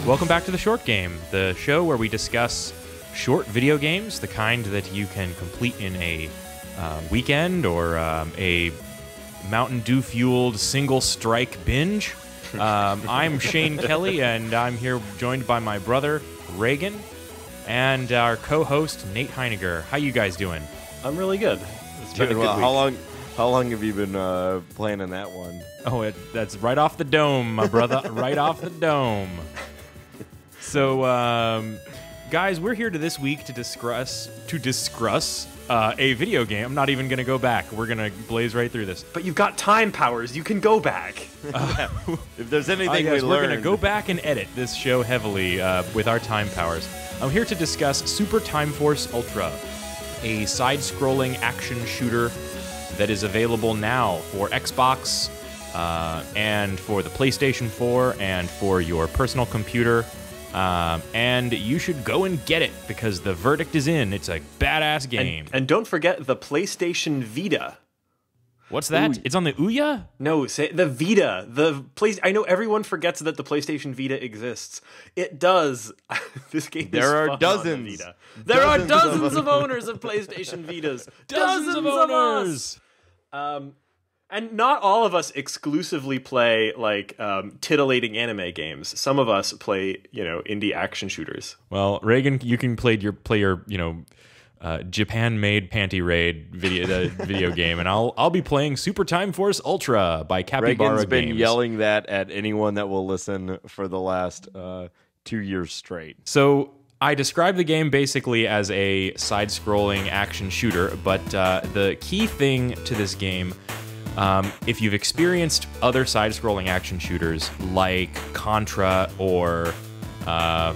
Welcome back to The Short Game, the show where we discuss short video games, the kind that you can complete in a weekend or a Mountain Dew-fueled single-strike binge. I'm Shane Kelly, and I'm here joined by my brother, Reagan, and our co-host, Nate Heiniger. How you guys doing? I'm really good. It's been a good week. How long have you been planning that one? Oh, that's right off the dome, my brother. Right off the dome. So, guys, we're here this week to discuss a video game. I'm not even going to go back. We're going to blaze right through this. But you've got time powers. You can go back. If there's anything we learned, we're going to go back and edit this show heavily with our time powers. I'm here to discuss Super Time Force Ultra, a side-scrolling action shooter that is available now for Xbox and for the PlayStation 4 and for your personal computer. And you should go and get it because the verdict is in. It's a badass game. And don't forget the PlayStation Vita. What's that? Ooh. It's on the Ouya? No, say the Vita. I know everyone forgets that the PlayStation Vita exists. It does. This game there is are fun dozens. on the Vita. There are dozens of owners of PlayStation Vitas. Dozens of owners. And not all of us exclusively play like titillating anime games. Some of us play, indie action shooters. Well, Reagan, you can play your Japan-made Panty Raid video game, and I'll be playing Super Time Force Ultra by Capy Games. Reagan's been yelling that at anyone that will listen for the last 2 years straight. So I describe the game basically as a side-scrolling action shooter, but the key thing to this game, if you've experienced other side-scrolling action shooters like Contra or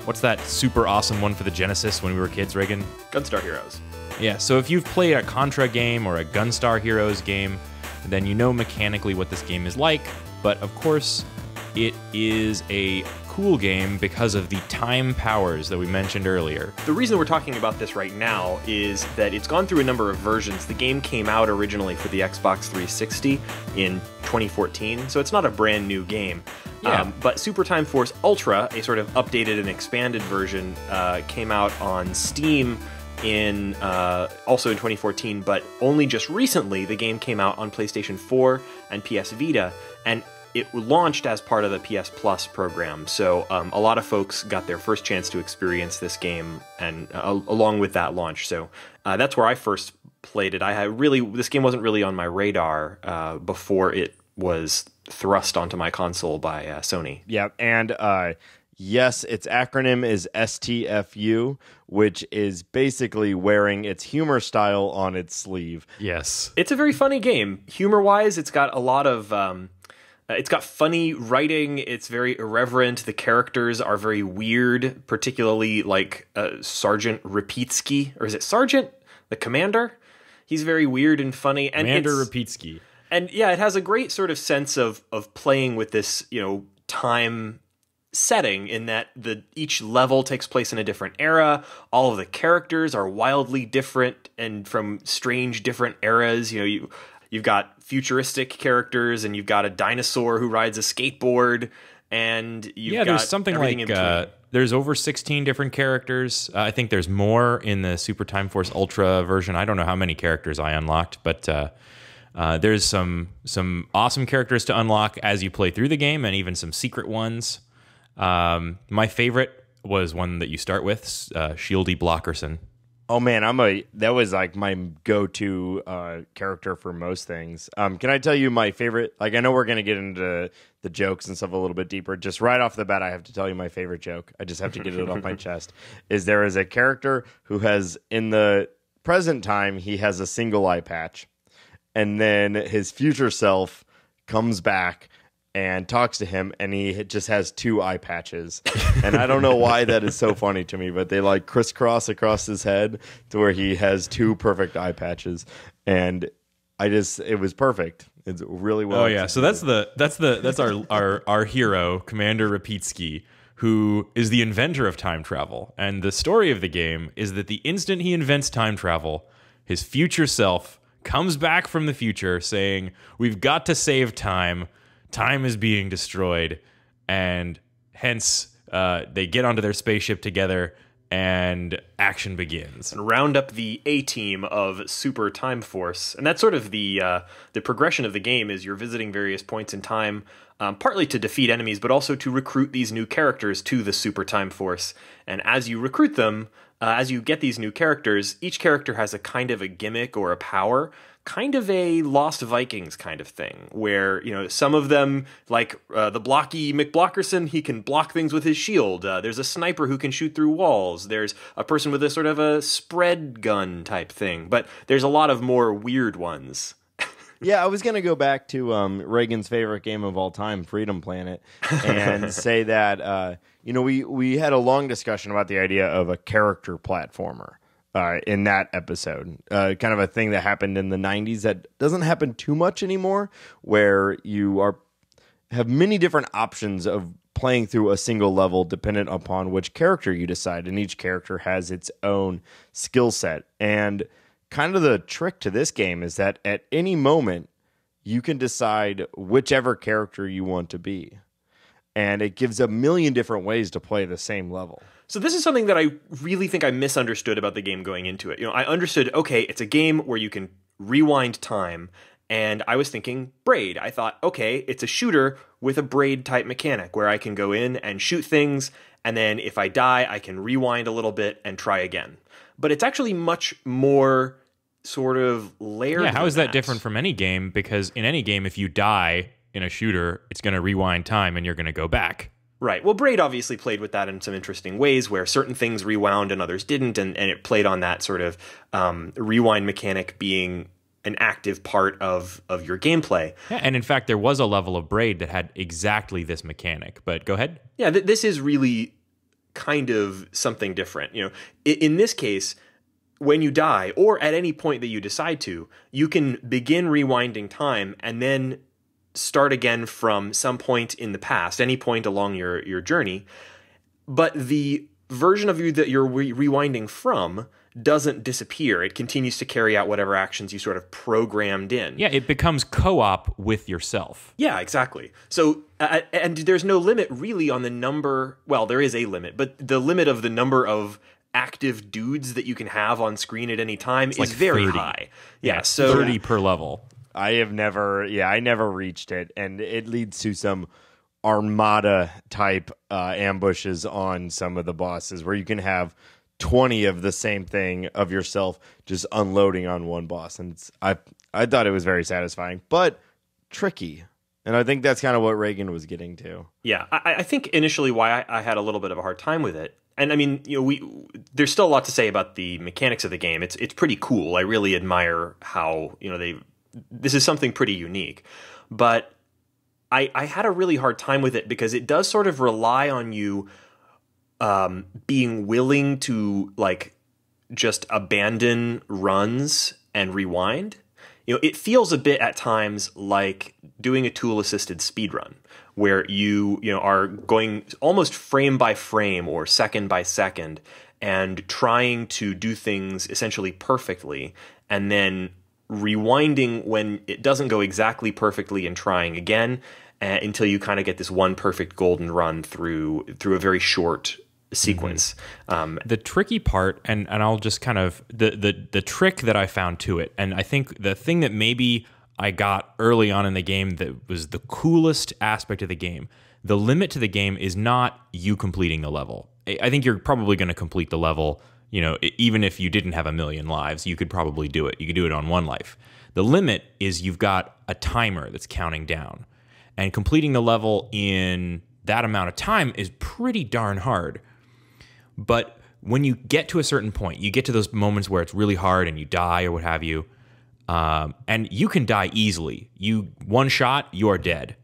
what's that super awesome one for the Genesis when we were kids, Reagan? Gunstar Heroes. Yeah, so if you've played a Contra game or a Gunstar Heroes game, then you know mechanically what this game is like, but of course it is a cool game because of the time powers that we mentioned earlier. The reason we're talking about this right now is that it's gone through a number of versions. The game came out originally for the Xbox 360 in 2014, so it's not a brand new game. Yeah. But Super Time Force Ultra, a sort of updated and expanded version, came out on Steam also in 2014, but only just recently the game came out on PlayStation 4 and PS Vita, and it launched as part of the PS Plus program, so a lot of folks got their first chance to experience this game, and along with that launch. So that's where I first played it. This game wasn't really on my radar before it was thrust onto my console by Sony. Yeah, and yes, its acronym is S.T.F.U, which is basically wearing its humor style on its sleeve. Yes. It's a very funny game. Humor-wise, it's got a lot of... it's got funny writing, it's very irreverent, the characters are very weird, particularly like Sergeant Rapitsky, or is it Sergeant? The commander? He's very weird and funny. And Commander Rapitsky. And yeah, it has a great sort of sense of playing with this, time setting in that each level takes place in a different era. All of the characters are wildly different and from strange different eras. You've got futuristic characters, and you've got a dinosaur who rides a skateboard, and there's something like there's over 16 different characters. I think there's more in the Super Time Force Ultra version. I don't know how many characters I unlocked, but there's some awesome characters to unlock as you play through the game, and even some secret ones. My favorite was one that you start with, Shieldy Blockerson. Oh man, that was like my go-to character for most things. Can I tell you my favorite? Like, I know we're gonna get into the jokes and stuff a little bit deeper. Just right off the bat, I have to tell you my favorite joke. I just have to get it off my chest. There is a character who has, in the present time, he has a single eye patch, and then his future self comes back and talks to him, and he just has two eye patches. And I don't know why that is so funny to me, but they like crisscross across his head to where he has two perfect eye patches. And it was perfect. It's really well. Oh yeah, so that's our hero, Commander Rapitsky, who is the inventor of time travel. And the story of the game is that the instant he invents time travel, his future self comes back from the future saying, "We've got to save time. Time is being destroyed," and hence They get onto their spaceship together, and action begins. And round up the A-team of Super Time Force. And that's sort of the progression of the game is you're visiting various points in time, partly to defeat enemies, but also to recruit these new characters to the Super Time Force. And as you recruit them, as you get these new characters, each character has a kind of a gimmick or a power, kind of a Lost Vikings kind of thing, where, you know, some of them, like the blocky McBlockerson, he can block things with his shield. There's a sniper who can shoot through walls. There's a person with a sort of a spread gun type thing. But there's a lot of more weird ones. Yeah, I was going to go back to Reagan's favorite game of all time, Freedom Planet, and say that, you know, we had a long discussion about the idea of a character platformer. In that episode, kind of a thing that happened in the 90s that doesn't happen too much anymore, where you have many different options of playing through a single level dependent upon which character you decide, and each character has its own skill set. And kind of the trick to this game is that at any moment, you can decide whichever character you want to be. And it gives a million different ways to play the same level. So this is something that I really think I misunderstood about the game going into it. You know, I understood, okay, it's a game where you can rewind time, and I was thinking Braid. I thought, okay, it's a shooter with a Braid type mechanic where I can go in and shoot things, and then if I die, I can rewind a little bit and try again. But it's actually much more sort of layered. Yeah, how is that different from any game? Because in any game, if you die in a shooter, it's going to rewind time and you're going to go back. Right. Well, Braid obviously played with that in some interesting ways where certain things rewound and others didn't, and it played on that sort of rewind mechanic being an active part of your gameplay. Yeah, and in fact, there was a level of Braid that had exactly this mechanic. But go ahead. Yeah, this is really kind of something different. You know, in this case, when you die, or at any point that you decide to, you can begin rewinding time and then start again from some point in the past, any point along your journey. But the version of you that you're rewinding from doesn't disappear. It continues to carry out whatever actions you sort of programmed in. Yeah, it becomes co-op with yourself. Yeah, exactly. So, and there's no limit really on the number, well, there is a limit, but the limit of the number of active dudes that you can have on screen at any time is like very 30. high. Yeah, so 30 per level. I never reached it, and it leads to some Armada type ambushes on some of the bosses where you can have 20 of the same thing of yourself just unloading on one boss, and I thought it was very satisfying, but tricky. And I think that's kind of what Reagan was getting to. Yeah, I think initially why I had a little bit of a hard time with it. And I mean, you know, there's still a lot to say about the mechanics of the game. It's pretty cool. I really admire how, you know, this is something pretty unique. But I had a really hard time with it because it does sort of rely on you being willing to, like, just abandon runs and rewind. You know, it feels a bit at times like doing a tool-assisted speedrun, where you are going almost frame by frame or second by second and trying to do things essentially perfectly, and then rewinding when it doesn't go exactly perfectly and trying again until you kind of get this one perfect golden run through a very short sequence. The tricky part, and I'll just kind of the trick that I found to it, and I think the thing that maybe I got early on in the game that was the coolest aspect of the game, the limit to the game is not you completing the level. I think you're probably going to complete the level, you know, even if you didn't have 1,000,000 lives, you could probably do it. You could do it on 1 life. The limit is you've got a timer that's counting down, and completing the level in that amount of time is pretty darn hard. But when you get to a certain point, you get to those moments where it's really hard and you die or what have you, and you can die easily. One shot, you are dead.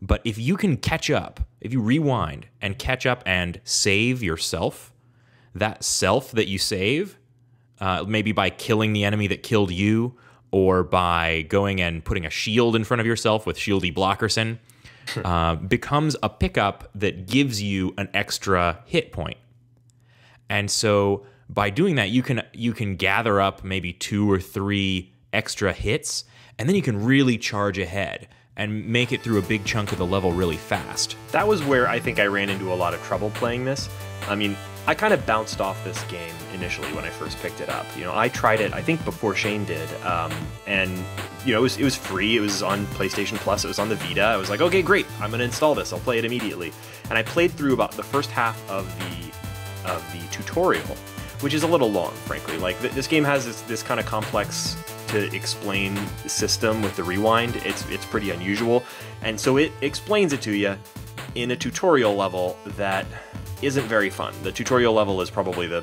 But if you can catch up, if you rewind and catch up and save yourself, that self that you save, maybe by killing the enemy that killed you, or by going and putting a shield in front of yourself with Shieldy Blockerson, becomes a pickup that gives you an extra hit point. And so by doing that, you can gather up maybe 2 or 3 extra hits, and then you can really charge ahead. and make it through a big chunk of the level really fast. That was where I think I ran into a lot of trouble playing this. I mean, I kind of bounced off this game initially when I first picked it up. You know, I tried it, I think, before Shane did, and you know, it was free. It was on PlayStation Plus. It was on the Vita. I was like, okay, great, I'm going to install this. I'll play it immediately. And I played through about the first half of the tutorial, which is a little long, frankly. Like, this game has this kind of complex to explain system with the rewind. It's pretty unusual, and so it explains it to you in a tutorial level that isn't very fun. The tutorial level is probably the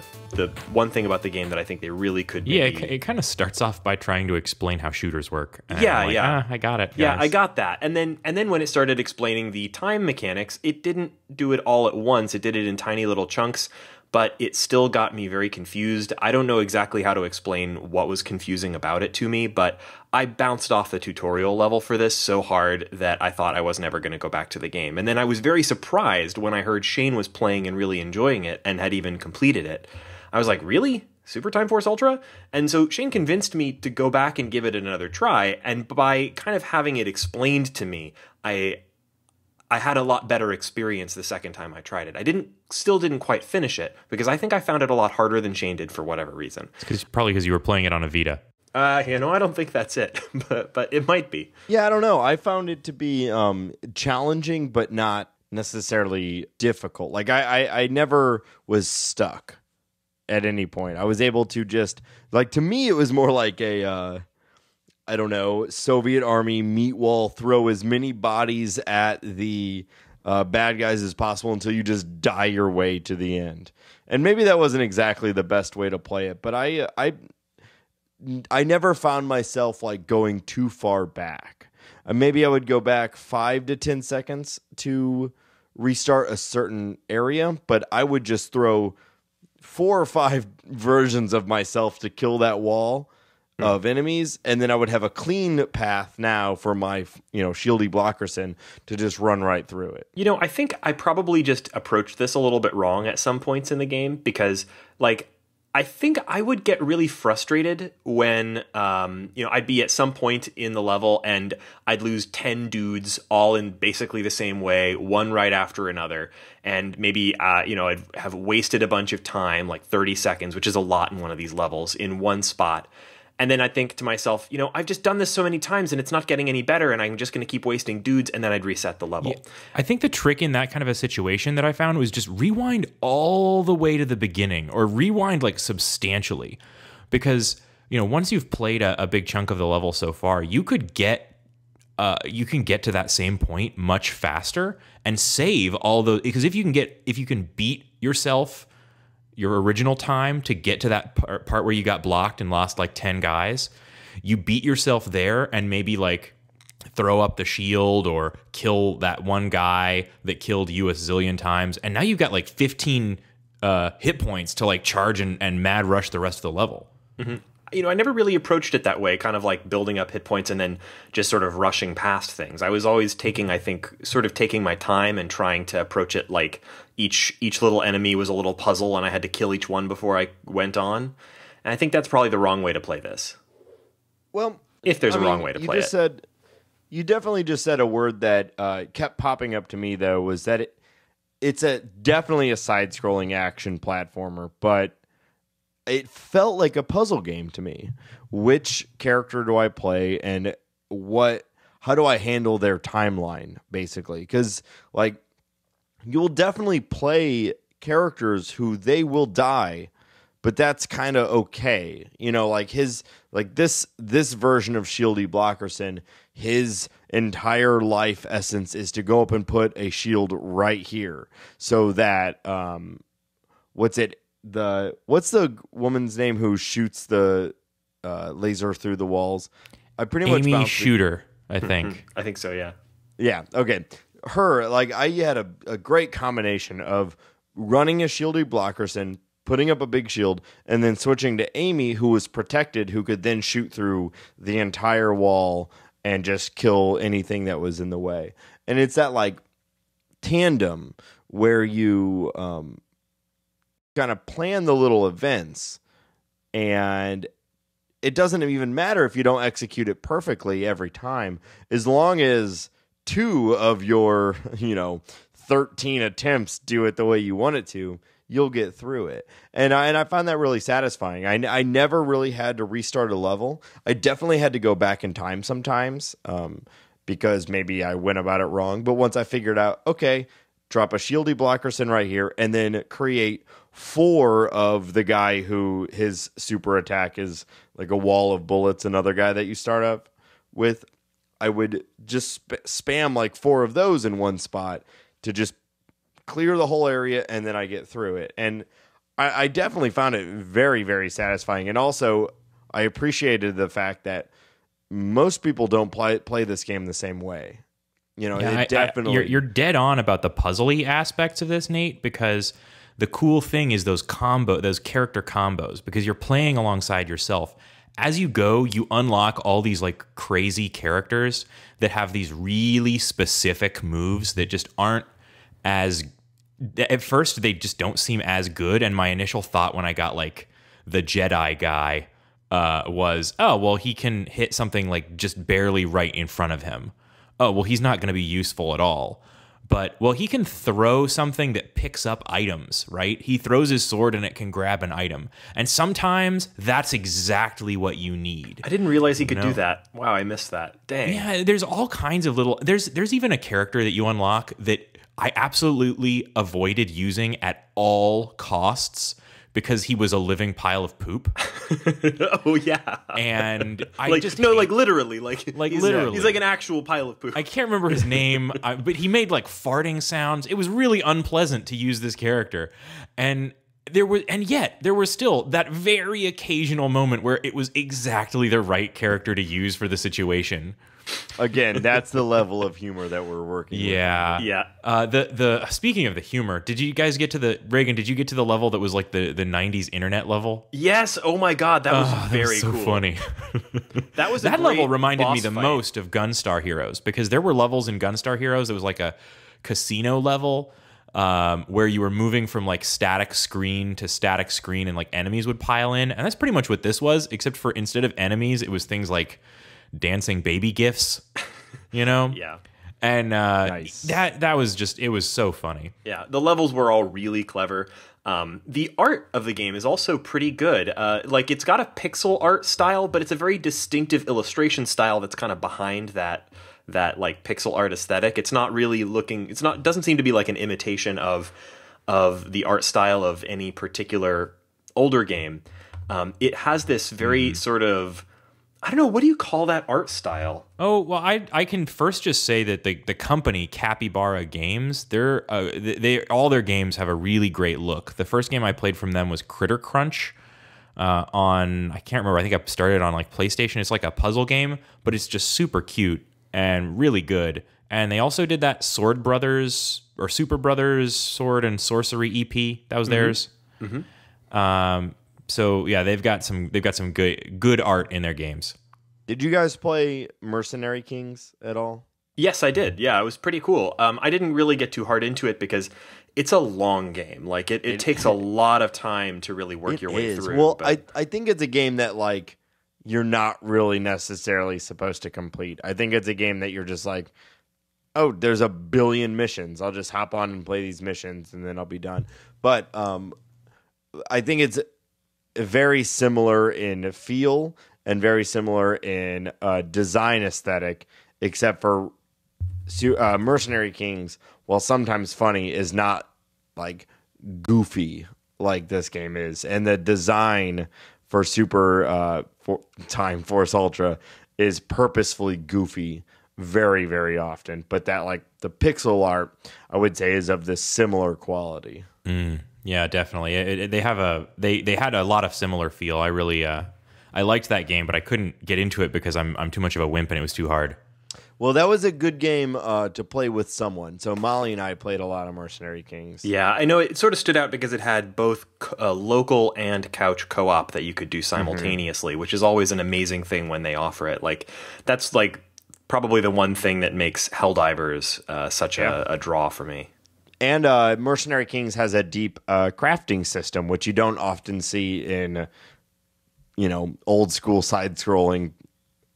one thing about the game that I think they really could maybe... Yeah, it kind of starts off by trying to explain how shooters work. And yeah, I'm like, yeah. I got it, guys. Yeah, I got that. And then when it started explaining the time mechanics, it didn't do it all at once. It did it in tiny little chunks, but it still got me very confused. I don't know exactly how to explain what was confusing about it to me, but I bounced off the tutorial level for this so hard that I thought I was never going to go back to the game. And then I was very surprised when I heard Shane was playing and really enjoying it and had even completed it. I was like, really? Super Time Force Ultra? And so Shane convinced me to go back and give it another try, and by kind of having it explained to me, I had a lot better experience the second time I tried it. I still didn't quite finish it, because I think I found it a lot harder than Shane did for whatever reason. It's probably because you were playing it on a Vita. You know, I don't think that's it, but it might be. Yeah, I don't know. I found it to be challenging, but not necessarily difficult. Like, I never was stuck at any point. I was able to just, like, to me, it was more like a... I don't know, Soviet army meat wall, throw as many bodies at the bad guys as possible until you just die your way to the end. And maybe that wasn't exactly the best way to play it, but I never found myself like going too far back. Maybe I would go back 5 to 10 seconds to restart a certain area, but I would just throw 4 or 5 versions of myself to kill that wall of enemies, and then I would have a clean path now for my, shieldy blockerson to just run right through it. You know, I think I probably just approached this a little bit wrong at some points in the game, because, like, I think I would get really frustrated when, I'd be at some point in the level and I'd lose 10 dudes all in basically the same way, one right after another. And maybe, I'd have wasted a bunch of time, like 30 seconds, which is a lot in one of these levels, in one spot. And then I think to myself, I've just done this so many times and it's not getting any better, and I'm just going to keep wasting dudes, and then I'd reset the level. Yeah. I think the trick in that kind of a situation that I found was just rewind all the way to the beginning, or rewind like substantially. Because, once you've played a big chunk of the level so far, you can get to that same point much faster and save all those, because if you can beat yourself your original time to get to that part where you got blocked and lost like 10 guys, you beat yourself there and maybe like throw up the shield or kill that one guy that killed you a zillion times, and now you've got like 15 hit points to like charge and mad rush the rest of the level. Mm-hmm. I never really approached it that way, kind of like building up hit points and then just sort of rushing past things. I was always taking my time and trying to approach it like each little enemy was a little puzzle and I had to kill each one before I went on. And I think that's probably the wrong way to play this. Well, if there's a wrong way to play it. You definitely just said a word that kept popping up to me, though, was that it's definitely a side-scrolling action platformer, but it felt like a puzzle game to me. Which character do I play, and how do I handle their timeline, basically? Because, like, you'll definitely play characters who they will die, but that's kind of okay. This version of Shieldy Blockerson, his entire life essence is to go up and put a shield right here so that what's the woman's name who shoots the laser through the walls? I pretty much Amy Shooter, I think. I think so, yeah. Yeah, okay. Her, like, I had a great combination of running a Shieldy Blockerson, putting up a big shield, and then switching to Amy, who was protected, who could then shoot through the entire wall and just kill anything that was in the way. And it's that, like, tandem where you kind of plan the little events, and it doesn't even matter if you don't execute it perfectly every time, as long as 2 of your 13 attempts do it the way you want it to, you'll get through it. And I find that really satisfying. I never really had to restart a level. I definitely had to go back in time sometimes, because maybe I went about it wrong. But once I figured out, okay, drop a shieldy blockerson right here, and then create 4 of the guy who his super attack is like a wall of bullets, another guy that you start up with, I would just spam like 4 of those in one spot to just clear the whole area, and then I get through it. And I definitely found it very, very satisfying. And also, I appreciated the fact that most people don't play this game the same way. Definitely. You're dead on about the puzzly aspects of this, Nate, because the cool thing is those character combos, because you're playing alongside yourself. As you go, you unlock all these like crazy characters that have these really specific moves that just aren't as, at first they just don't seem as good. And my initial thought when I got like the Jedi guy was, oh, well, he can hit something like just barely right in front of him. Oh, well, he's not going to be useful at all. But, well, he can throw something that picks up items, right? He throws his sword and it can grab an item. And sometimes that's exactly what you need. I didn't realize he could do that. Wow, I missed that. Dang. Yeah, there's all kinds of little... There's even a character that you unlock that I absolutely avoided using at all costs because he was a living pile of poop. Oh yeah, and I like, just literally, literally, he's like an actual pile of poop. I can't remember his name, but he made like farting sounds. It was really unpleasant to use this character, and there was still that very occasional moment where it was exactly the right character to use for the situation. Again, that's the level of humor that we're working with. Yeah. The speaking of the humor, did you guys get to the level that was like the 90s internet level? Yes. Oh my god, that was very so cool. Funny. That level reminded me the fight. most of Gunstar Heroes, because there were levels in Gunstar Heroes that was like a casino level where you were moving from like static screen to static screen and like enemies would pile in, and that's pretty much what this was, except for instead of enemies, it was things like dancing baby gifs, Yeah. And nice. that was just, it was so funny. Yeah, the levels were all really clever. The art of the game is also pretty good. Like, it's got a pixel art style, but it's a very distinctive illustration style that's kind of behind that like pixel art aesthetic. It's not really doesn't seem to be like an imitation of the art style of any particular older game. It has this very sort of, I don't know, what do you call that art style? Oh, well, I can first just say that the company Capy Games, all their games have a really great look. The first game I played from them was Critter Crunch on, I can't remember, I think I started on like PlayStation. It's like a puzzle game, but it's just super cute and really good. And they also did that Superbrothers Sword and Sworcery EP. That was theirs. Mm-hmm. So yeah, they've got some good art in their games. Did you guys play Mercenary Kings at all? Yes, I did. Yeah, it was pretty cool. I didn't really get too hard into it because it's a long game. Like it takes a lot of time to really work your way through. Well, I think it's a game that like you're not really necessarily supposed to complete. I think it's a game that you're just like, oh, there's a billion missions. I'll just hop on and play these missions and then I'll be done. But I think it's very similar in feel and very similar in design aesthetic, except for Mercenary Kings, while sometimes funny, is not like goofy like this game is. And the design for Time Force Ultra is purposefully goofy very, very often. But that like the pixel art, I would say, is of this similar quality. Yeah, definitely. They had a lot of similar feel. I really I liked that game, but I couldn't get into it because I'm too much of a wimp and it was too hard. Well, that was a good game to play with someone. So Molly and I played a lot of Mercenary Kings. Yeah, I know it sort of stood out because it had both local and couch co-op that you could do simultaneously, which is always an amazing thing when they offer it. Like that's like probably the one thing that makes Helldivers such a draw for me. And Mercenary Kings has a deep crafting system, which you don't often see in old school side scrolling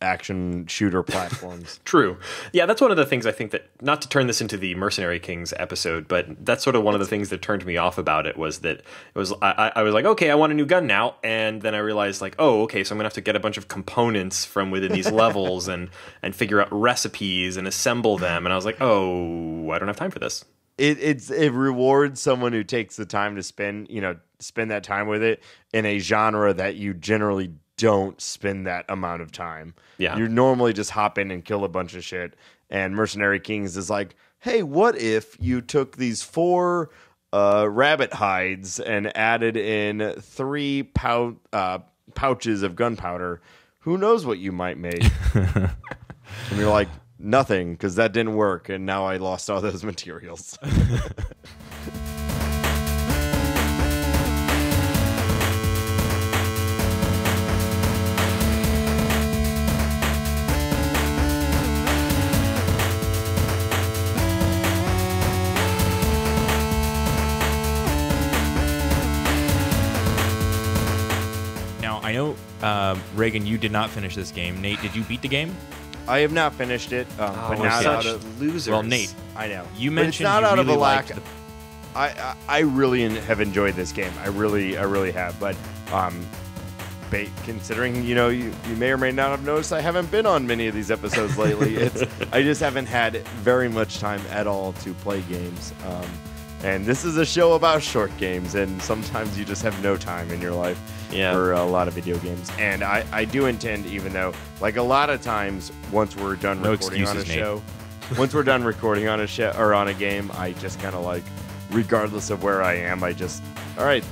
action shooter platforms. True. Yeah, that's one of the things I think that, not to turn this into the Mercenary Kings episode, but that's sort of one of the things that turned me off about it was that I was like, okay, I want a new gun now. And then I realized like, oh, okay, so I'm going to have to get a bunch of components from within these levels and figure out recipes and assemble them. And I was like, oh, I don't have time for this. It rewards someone who takes the time to spend that time with it in a genre that you generally don't spend that amount of time. Yeah. You normally just hop in and kill a bunch of shit. And Mercenary Kings is like, hey, what if you took these 4 rabbit hides and added in 3 pouches of gunpowder? Who knows what you might make? And you're like, nothing, because that didn't work, and now I lost all those materials. I know, Reagan, you did not finish this game. Nate, did you beat the game? I have not finished it, but not such out of losers. Well, Nate, I know you but it's mentioned not you out really of a lack. liked I really have enjoyed this game. I really have. But considering you may or may not have noticed, I haven't been on many of these episodes lately. I just haven't had very much time at all to play games. And this is a show about short games, and sometimes you just have no time in your life for a lot of video games. And I do intend, even though, like a lot of times, once we're done recording on a show, once we're done recording on a show or on a game, I just kind of like, regardless of where I am, I just, all right,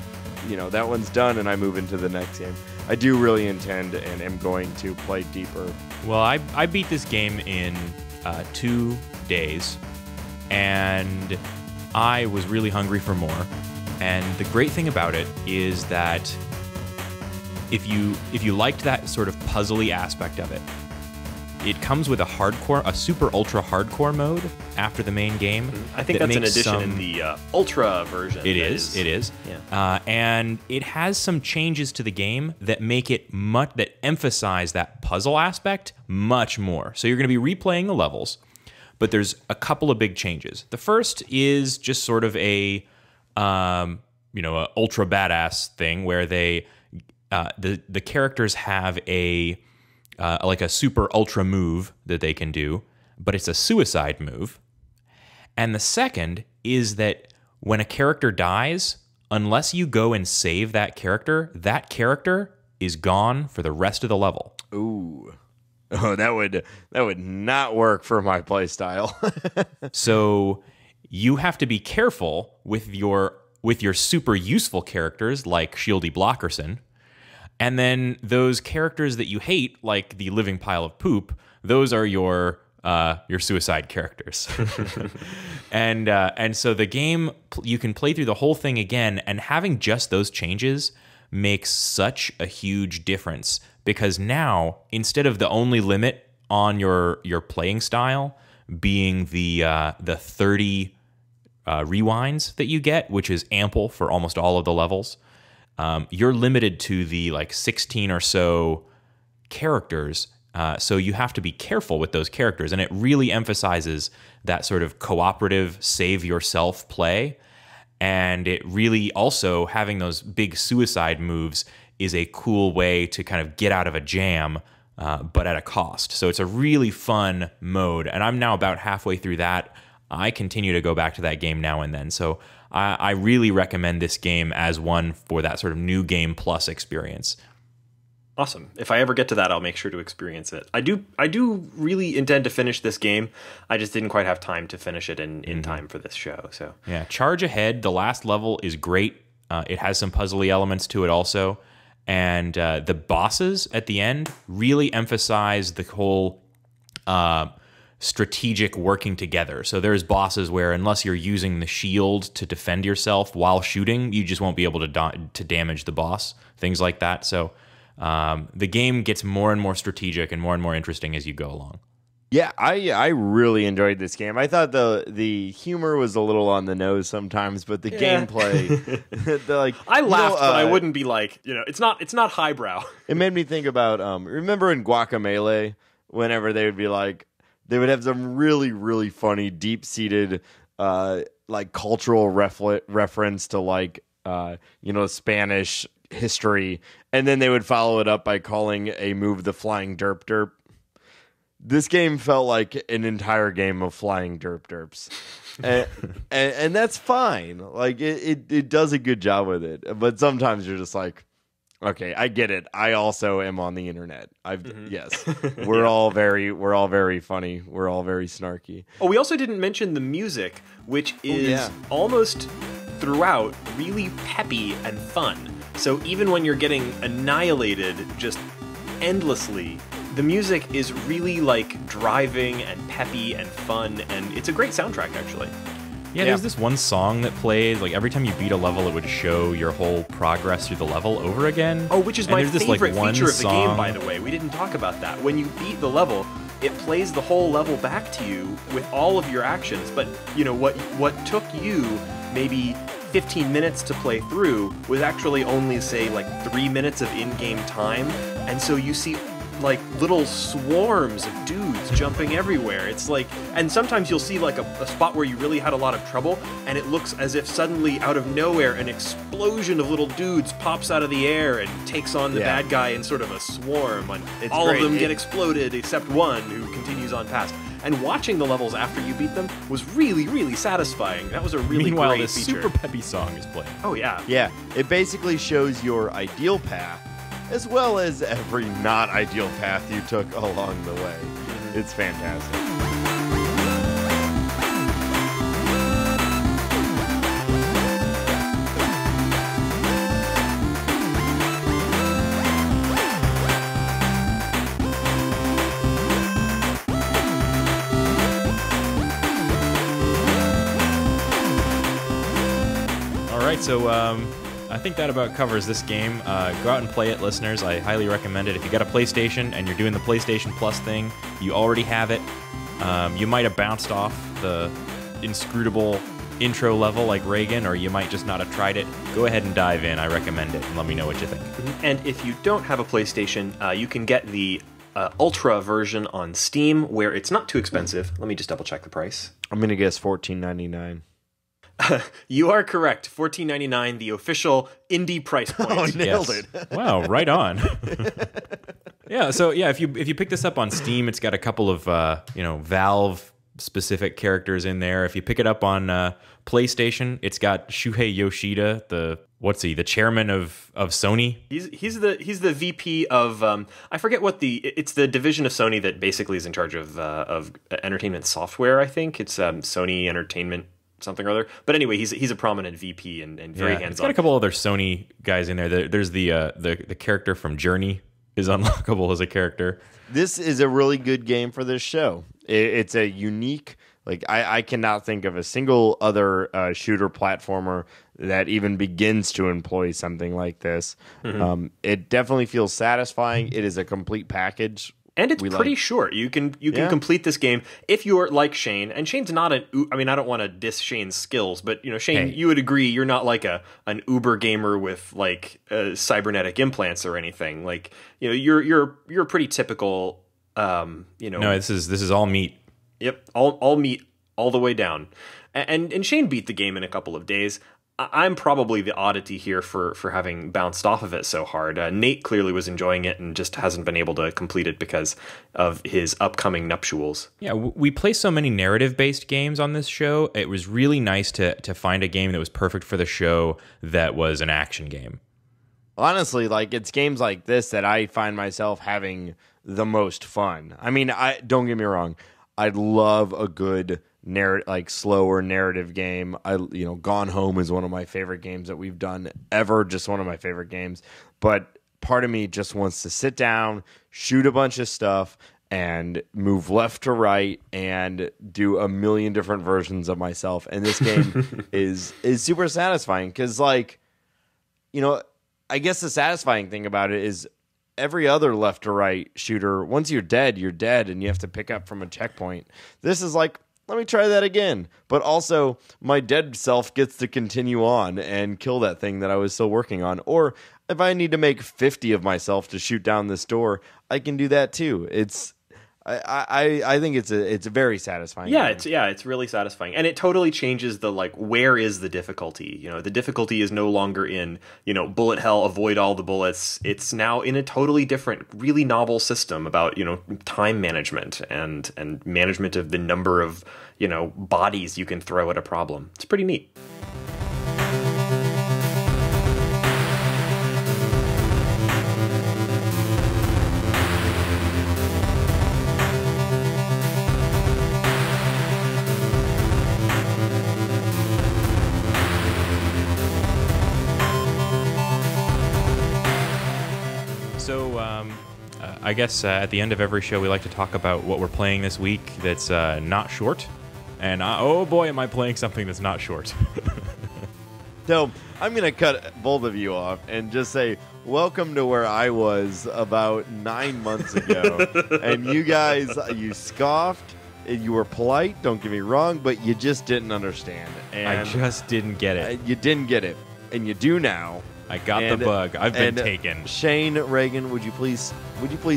that one's done, and I move into the next game. I do really intend and am going to play deeper. Well, I beat this game in 2 days, and I was really hungry for more. And the great thing about it is that if you liked that sort of puzzly aspect of it, it comes with a super ultra hardcore mode after the main game. I think that's an addition in the ultra version. It is. Yeah. And it has some changes to the game that make it that emphasize that puzzle aspect much more. So you're going to be replaying the levels, but there's a couple of big changes. The first is just sort of a ultra badass thing where they the characters have like a super ultra move that they can do, but it's a suicide move. And the second is that when a character dies, unless you go and save that character is gone for the rest of the level. Ooh. Oh, that would not work for my play style. So you have to be careful with your super useful characters like Shieldy Blockerson. And then those characters that you hate, like the living pile of poop, those are your suicide characters. And so the game, you can play through the whole thing again, and having just those changes makes such a huge difference, because now, instead of the only limit on your playing style being the 30 rewinds that you get, which is ample for almost all of the levels, you're limited to the 16 or so characters. So you have to be careful with those characters, and it really emphasizes that sort of cooperative save yourself play. And it really also, having those big suicide moves is a cool way to kind of get out of a jam, but at a cost. So it's a really fun mode, and I'm now about halfway through that. I continue to go back to that game now and then. So I really recommend this game as one for that sort of new game plus experience. Awesome. If I ever get to that, I'll make sure to experience it. I do really intend to finish this game. I just didn't quite have time to finish it in time for this show. So yeah, charge ahead. The last level is great. It has some puzzly elements to it also. And the bosses at the end really emphasize the whole strategic working together. So there's bosses where unless you're using the shield to defend yourself while shooting, you just won't be able to damage the boss, things like that. So the game gets more and more strategic and more interesting as you go along. Yeah, I really enjoyed this game. I thought the humor was a little on the nose sometimes, but the gameplay, I laughed, but I wouldn't be like, it's not highbrow. It made me think about remember in Guacamelee, whenever they would be like, they would have some really, really funny, deep-seated like cultural reference to like Spanish history, and then they would follow it up by calling a move the flying derp derp. This game felt like an entire game of flying derp derps. and that's fine. Like it does a good job with it. But sometimes you're just like, okay, I get it. I also am on the internet. Yes. We're all very funny. We're all very snarky. Oh, we also didn't mention the music, which is almost throughout really peppy and fun. So even when you're getting annihilated just endlessly, the music is really like driving and peppy and fun, and it's a great soundtrack actually. Yeah, there's this one song that plays, like every time you beat a level, it would show your whole progress through the level over again. Oh, which is my favorite feature of the game, by the way. We didn't talk about that. When you beat the level, it plays the whole level back to you with all of your actions. But, what took you maybe 15 minutes to play through was actually only, say, like 3 minutes of in-game time. And so you see like little swarms of dudes jumping everywhere. It's like, and sometimes you'll see like a spot where you really had a lot of trouble, and it looks as if suddenly out of nowhere an explosion of little dudes pops out of the air and takes on the bad guy in sort of a swarm, and all of them get exploded except one who continues on past. And watching the levels after you beat them was really, really satisfying. That was a really Meanwhile, great this feature. super peppy song is playing. Oh yeah. Yeah, it basically shows your ideal path, as well as every not ideal path you took along the way. It's fantastic. All right, so I think that about covers this game. Go out and play it, listeners. I highly recommend it. If you got a PlayStation and you're doing the PlayStation Plus thing, you already have it. You might have bounced off the inscrutable intro level like Reagan, or you might just not have tried it. Go ahead and dive in. I recommend it, and let me know what you think. And if you don't have a PlayStation, you can get the Ultra version on Steam, where it's not too expensive. Let me just double check the price. I'm going to guess $14.99. You are correct. $14.99, the official indie price point. Oh, nailed it. Wow, right on. Yeah, so if you pick this up on Steam, it's got a couple of Valve specific characters in there. If you pick it up on PlayStation, it's got Shuhei Yoshida, the chairman of Sony. He's the VP of I forget what it's the division of Sony that basically is in charge of entertainment software. I think it's Sony Entertainment something or other. But anyway, he's a prominent VP and very hands-on. It's got a couple other Sony guys in there. There's the character from Journey is unlockable as a character. This is a really good game for this show. It's a unique, like I cannot think of a single other shooter platformer that even begins to employ something like this. It definitely feels satisfying. It is a complete package. And it's pretty short. You can complete this game if you're like Shane. And Shane's not I don't want to diss Shane's skills, but Shane, you would agree you're not like an Uber gamer with like cybernetic implants or anything. Like you're a pretty typical. No, this is all meat. Yep, all meat all the way down. And Shane beat the game in a couple of days. I'm probably the oddity here for having bounced off of it so hard. Nate clearly was enjoying it and just hasn't been able to complete it because of his upcoming nuptials. Yeah, we play so many narrative-based games on this show. It was really nice to find a game that was perfect for the show that was an action game. Honestly, like it's games like this that I find myself having the most fun. I mean, don't get me wrong. I love a good slower narrative game. Gone Home is one of my favorite games that we've done ever. Just one of my favorite games. But part of me just wants to sit down, shoot a bunch of stuff, and move left to right and do a million different versions of myself. And this game is super satisfying because, I guess the satisfying thing about it is every other left to right shooter, once you're dead, and you have to pick up from a checkpoint. This is like, let me try that again. But also, my dead self gets to continue on and kill that thing that I was still working on. Or if I need to make 50 of myself to shoot down this door, I can do that too. I think it's a very satisfying game. It's really satisfying, and it totally changes the like where is the difficulty. You know, the difficulty is no longer in bullet hell, avoid all the bullets. It's now in a totally different, really novel system about time management and management of the number of bodies you can throw at a problem. It's pretty neat. I guess at the end of every show, we like to talk about what we're playing this week that's not short. And oh boy, am I playing something that's not short. So I'm going to cut both of you off and just say, welcome to where I was about 9 months ago. And you guys, you scoffed. You were polite, don't get me wrong, but you just didn't understand. And I just didn't get it. You didn't get it. And you do now. I got the bug. I've been taken. Shane, Reagan, would you please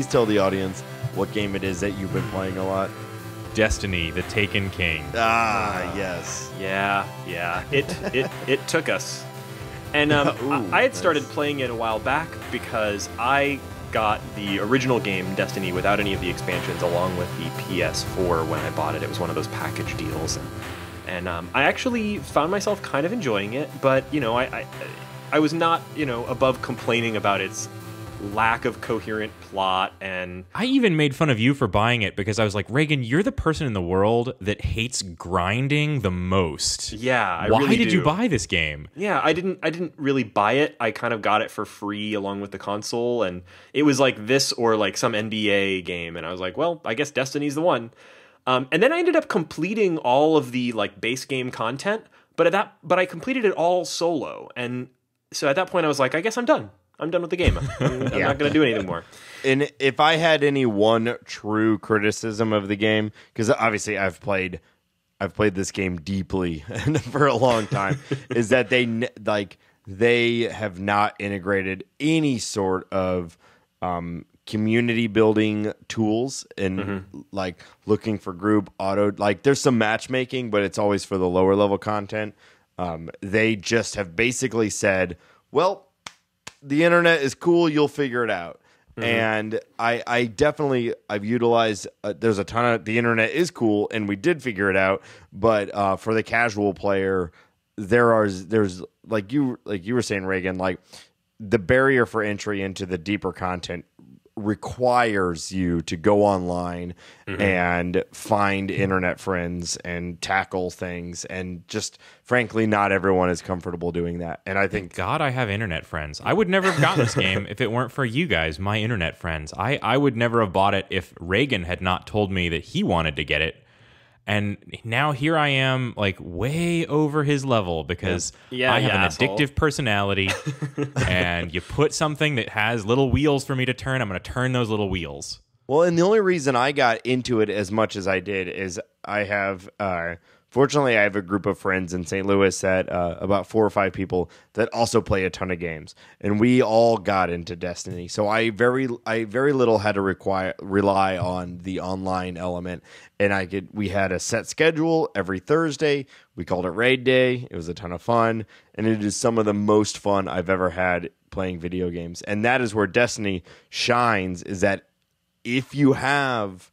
tell the audience what game it is that you've been playing a lot? Destiny, the Taken King. Yes. Yeah. It took us. And I had started playing it a while back because I got the original game, Destiny, without any of the expansions, along with the PS4 when I bought it. It was one of those package deals. And I actually found myself kind of enjoying it, but, I was not, above complaining about its lack of coherent plot. And I even made fun of you for buying it because I was like, Reagan, you're the person in the world that hates grinding the most. Yeah, Why really did do. you buy this game? Yeah, I didn't really buy it. I kind of got it for free along with the console, and it was like this or like some NBA game, and I was like, well, I guess Destiny's the one. And then I ended up completing all of the like base game content, but I completed it all solo. And so at that point I was like, I guess I'm done. I'm done with the game. I'm not going to do anything more. And if I had any one true criticism of the game, because obviously I've played this game deeply for a long time, is that they have not integrated any sort of community building tools and like looking for group auto. Like there's some matchmaking, but it's always for the lower level content. They just have basically said, well, the internet is cool, you'll figure it out. And I've utilized, there's a ton of, the internet is cool and we did figure it out, but for the casual player, there's like you were saying, Reagan, like the barrier for entry into the deeper content requires you to go online and find internet friends and tackle things, and just frankly not everyone is comfortable doing that. And I think God, I have internet friends. I would never have gotten this game if it weren't for you guys, my internet friends. I would never have bought it if Reagan had not told me that he wanted to get it. And now here I am, like way over his level because I have an addictive personality. And you put something that has little wheels for me to turn, I'm going to turn those little wheels. Well, and the only reason I got into it as much as I did is I have, fortunately, I have a group of friends in St. Louis that about 4 or 5 people that also play a ton of games, and we all got into Destiny. So I very little had to rely on the online element, and we had a set schedule every Thursday. We called it Raid Day. It was a ton of fun, and it is some of the most fun I've ever had playing video games. And that is where Destiny shines, is that if you have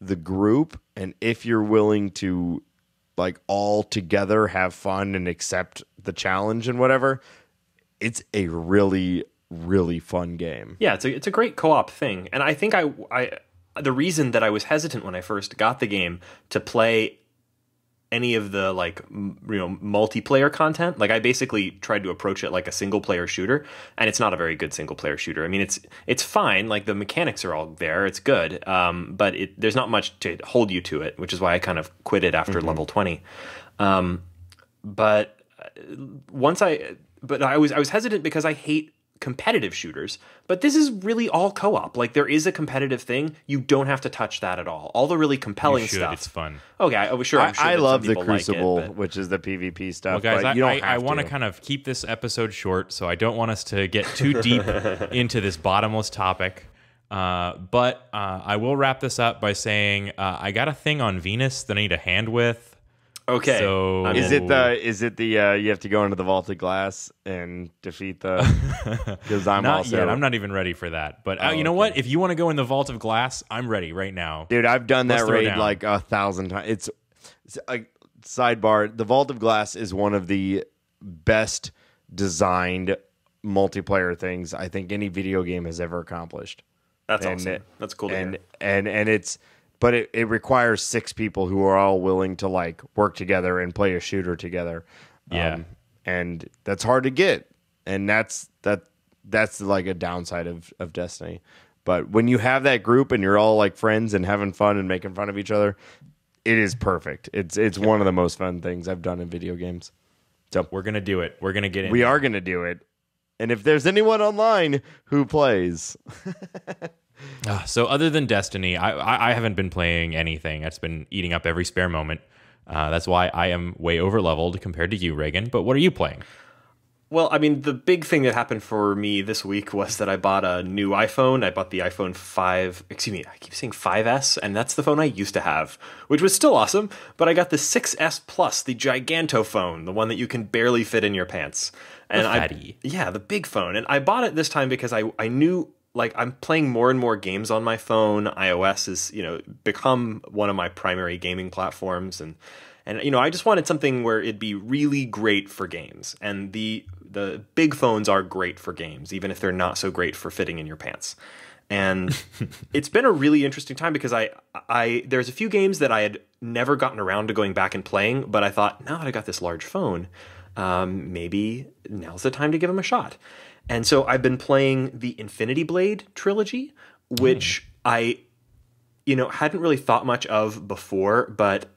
the group and if you're willing to like all together have fun and accept the challenge and whatever, it's a really, really fun game. Yeah, it's a great co-op thing. And I think the reason that I was hesitant when I first got the game to play any of the like multiplayer content, like I basically tried to approach it like a single player shooter, and it's not a very good single player shooter. I mean, it's fine, like the mechanics are all there, it's good, but there's not much to hold you to it, which is why I kind of quit it after level 20. But I was hesitant because I hate competitive shooters, but this is really all co-op. Like, there is a competitive thing. You don't have to touch that at all the really compelling stuff. It's fun. Okay, I'm sure I that love some the people Crucible, like it, which is the PvP stuff. Well, guys, but you don't I have want to kind of keep this episode short, so I don't want us to get too deep into this bottomless topic. But I will wrap this up by saying I got a thing on Venus that I need a hand with. Okay. So Is it the you have to go into the vaulted glass and defeat the? Because I'm not also yet. I'm not even ready for that. But you know what? If you want to go in the vault of glass, I'm ready right now. dude. I've done Let's that throw raid down. like 1,000 times. It's a sidebar. The vault of glass is one of the best designed multiplayer things I think any video game has ever accomplished. That's awesome. That's cool to hear. And it's. But it requires 6 people who are all willing to like work together and play a shooter together. Yeah. And that's hard to get. And that's like a downside of Destiny. But when you have that group and you're all like friends and having fun and making fun of each other, it is perfect. It's one of the most fun things I've done in video games. So We're gonna do it. We're gonna get in. we are gonna do it. And if there's anyone online who plays, So other than Destiny, I haven't been playing anything. That's been eating up every spare moment. That's why I am way over leveled compared to you, Reagan. But what are you playing? Well, I mean, the big thing that happened for me this week was that I bought a new iPhone. I bought the iPhone 5, excuse me, I keep saying 5S, and that's the phone I used to have, which was still awesome, but I got the 6S Plus, the giganto phone, the one that you can barely fit in your pants. And fatty. yeah, the big phone. And I bought it this time because I knew, like, I'm playing more and more games on my phone. iOS is, become one of my primary gaming platforms, and I just wanted something where it'd be really great for games. And the big phones are great for games, even if they're not so great for fitting in your pants. And it's been a really interesting time because there's a few games that I had never gotten around to going back and playing, but I thought, now that I got this large phone, maybe now's the time to give them a shot. And so I've been playing the Infinity Blade trilogy, which I hadn't really thought much of before, but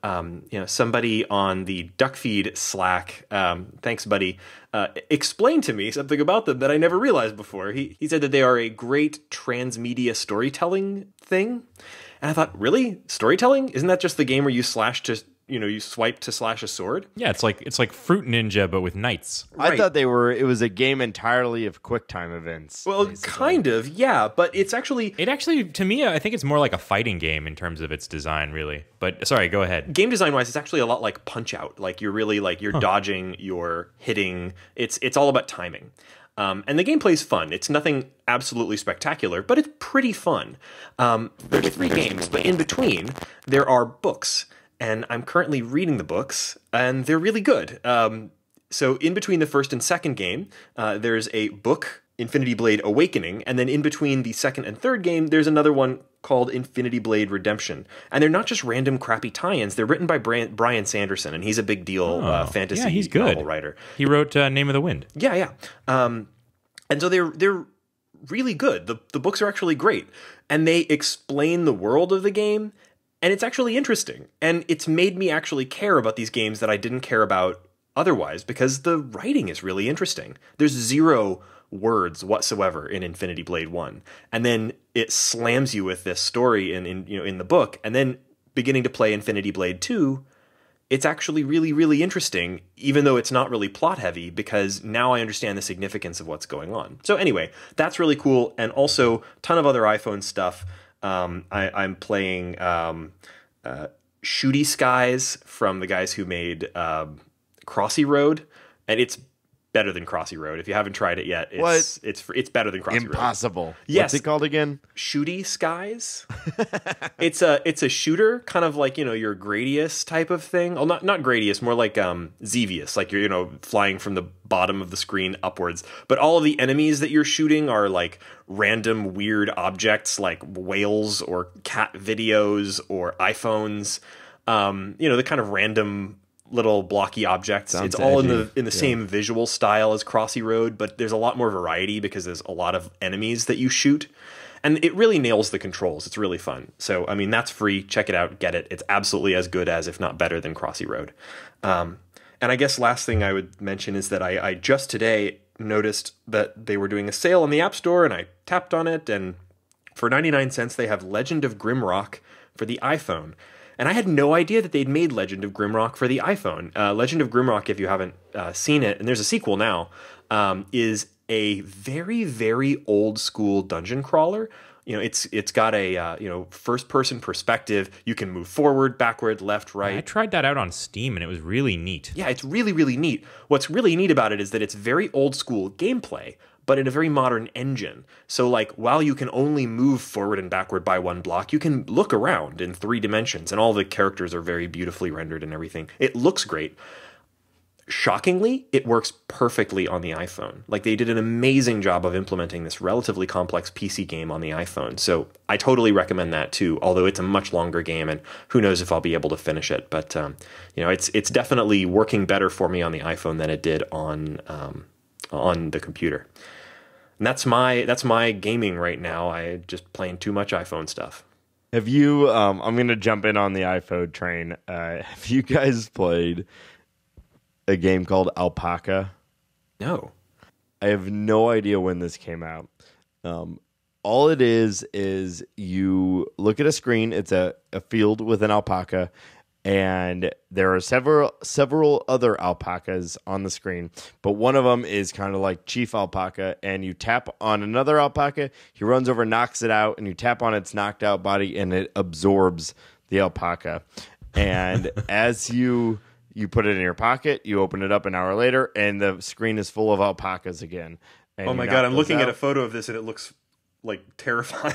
somebody on the Duckfeed Slack, thanks buddy, explained to me something about them that I never realized before. He said that they are a great transmedia storytelling thing, and I thought, really? Storytelling? Isn't that just the game where you you swipe to slash a sword? Yeah, it's like Fruit Ninja, but with knights. I Right. thought it was a game entirely of QuickTime events. Well, basically. kind of, yeah, but it's actually... It actually, to me, I think it's more like a fighting game in terms of its design, really. But sorry, go ahead. Game design wise, it's actually a lot like Punch-Out. Like, you're really you're dodging, you're hitting. It's all about timing. And the gameplay is fun. It's nothing absolutely spectacular, but it's pretty fun. There's 3 games, but in between, there are books. And I'm currently reading the books, and they're really good. So in between the first and second game, there's a book, Infinity Blade Awakening, and then in between the second and third game, there's another one called Infinity Blade Redemption. And they're not just random crappy tie-ins. They're written by Brian Sanderson, and he's a big deal fantasy he's good. novel writer. He wrote Name of the Wind. Yeah. And so they're really good. The books are actually great, and they explain the world of the game. And it's actually interesting. And it's made me actually care about these games that I didn't care about otherwise, because the writing is really interesting. There's 0 words whatsoever in Infinity Blade 1. And then it slams you with this story in the book. And then beginning to play Infinity Blade 2, it's actually really, really interesting, even though it's not really plot heavy, because now I understand the significance of what's going on. So anyway, that's really cool. And also a ton of other iPhone stuff. I'm playing Shooty Skies from the guys who made Crossy Road, and it's better than Crossy Road. If you haven't tried it yet, it's better than Crossy Road. Impossible. Yes. What's it called again? Shooty Skies. It's a shooter, kind of like your Gradius type of thing. Well, not Gradius, more like Xevious, like you're flying from the bottom of the screen upwards. But all of the enemies that you're shooting are like random weird objects, like whales or cat videos or iPhones. The kind of random little blocky objects. Sounds it's all edgy. in the same visual style as Crossy Road, but there's a lot more variety because there's a lot of enemies that you shoot. And it really nails the controls. It's really fun. So, I mean, that's free. Check it out. Get it. It's absolutely as good as, if not better than, Crossy Road. And I guess last thing I would mention is that I just today noticed that they were doing a sale on the App Store, and I tapped on it, and for 99 cents, they have Legend of Grimrock for the iPhone. And I had no idea that they'd made Legend of Grimrock for the iPhone. Legend of Grimrock, if you haven't seen it, and there's a sequel now, is a very, very old school dungeon crawler. It's got a first person perspective. You can move forward, backward, left, right. I tried that out on Steam, and it was really neat. Yeah, it's really, really neat. What's really neat about it is that it's very old school gameplay, but in a very modern engine. So like, while you can only move forward and backward by one block, you can look around in 3 dimensions, and all the characters are very beautifully rendered and everything. It looks great. Shockingly, it works perfectly on the iPhone. Like, they did an amazing job of implementing this relatively complex PC game on the iPhone. So I totally recommend that too, although it's a much longer game, and who knows if I'll be able to finish it. But it's definitely working better for me on the iPhone than it did on the computer. And that's my gaming right now. I just playing too much iPhone stuff. Have you? I'm going to jump in on the iPhone train. Have you guys played a game called Alpaca? No. I have no idea when this came out. All it is you look at a screen. It's a field with an alpaca, and there are several other alpacas on the screen, but one of them is kind of like Chief Alpaca, and you tap on another alpaca, he runs over, knocks it out, and you tap on its knocked out body, and it absorbs the alpaca. And as you put it in your pocket, you open it up an hour later, and the screen is full of alpacas again. And oh my God, I'm looking at a photo of this, and it looks like terrifying.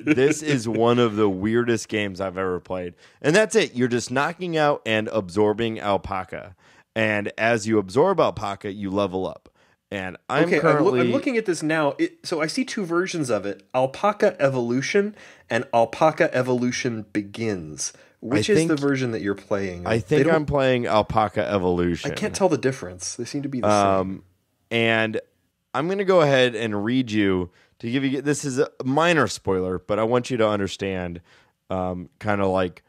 This is one of the weirdest games I've ever played. And that's it. You're just knocking out and absorbing alpaca. And as you absorb alpaca, you level up. And I'm looking at this now. So I see 2 versions of it: Alpaca Evolution and Alpaca Evolution Begins. Which is the version that you're playing? I think I'm playing Alpaca Evolution. I can't tell the difference. They seem to be the same. And I'm going to go ahead and read you to give you. This is a minor spoiler, but I want you to understand kind of like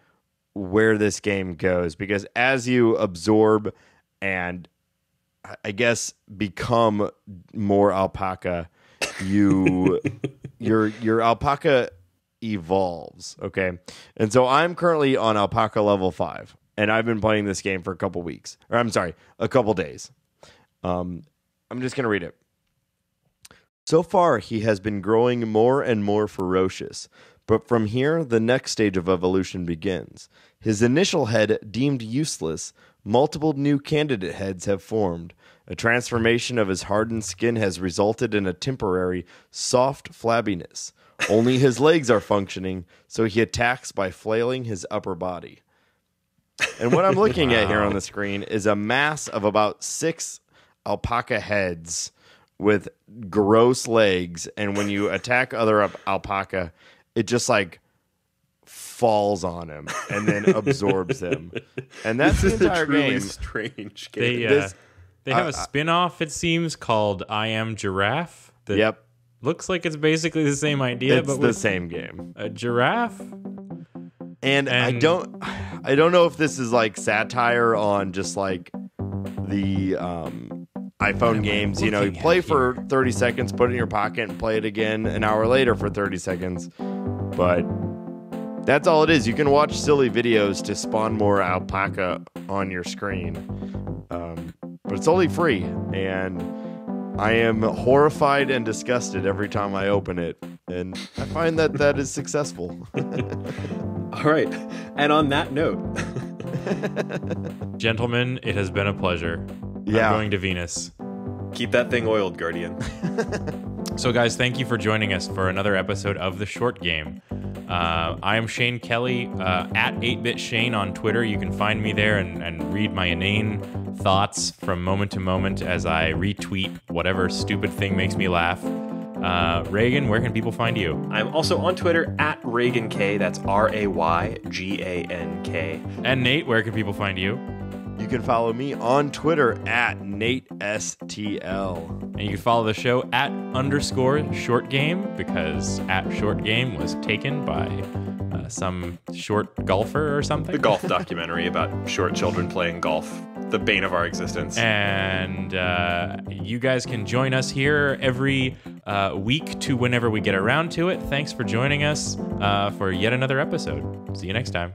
where this game goes, because as you absorb and I guess become more alpaca, your alpaca evolves. Okay. And so I'm currently on alpaca level 5, and I've been playing this game for a couple weeks, or I'm sorry, a couple days. I'm just going to read it. So far, he has been growing more and more ferocious, but from here, the next stage of evolution begins. His initial head deemed useless, multiple new candidate heads have formed. A transformation of his hardened skin has resulted in a temporary, soft flabbiness. Only his legs are functioning, so he attacks by flailing his upper body. And what I'm looking at here on the screen is a mass of about 6 alpaca heads with gross legs, and when you attack other alpaca, it just like falls on him and then absorbs him. And that's the entire game. Strange game. They have a spin-off, it seems, called I Am Giraffe. That looks like it's basically the same idea, but the same game. A giraffe. And I don't know if this is like satire on just like the iPhone games. You play for 30 seconds, put it in your pocket, and play it again an hour later for 30 seconds. But that's all it is. You can watch silly videos to spawn more alpaca on your screen. But it's only free, and I am horrified and disgusted every time I open it. And I find that is successful. All right. And on that note... Gentlemen, it has been a pleasure. Yeah. I'm going to Venus. Keep that thing oiled, Guardian. So, guys, thank you for joining us for another episode of The Short Game. I am Shane Kelly, at 8-Bit Shane on Twitter. You can find me there and read my inane thoughts from moment to moment as I retweet whatever stupid thing makes me laugh. Reagan, where can people find you? I'm also on Twitter at RayganK. That's RayGank. And Nate, where can people find you? You can follow me on Twitter at NateSTL. And you can follow the show at _shortgame, because at shortgame was taken by some short golfer or something. The golf documentary about short children playing golf the bane of our existence. And you guys can join us here every week to whenever we get around to it. Thanks for joining us for yet another episode. See you next time.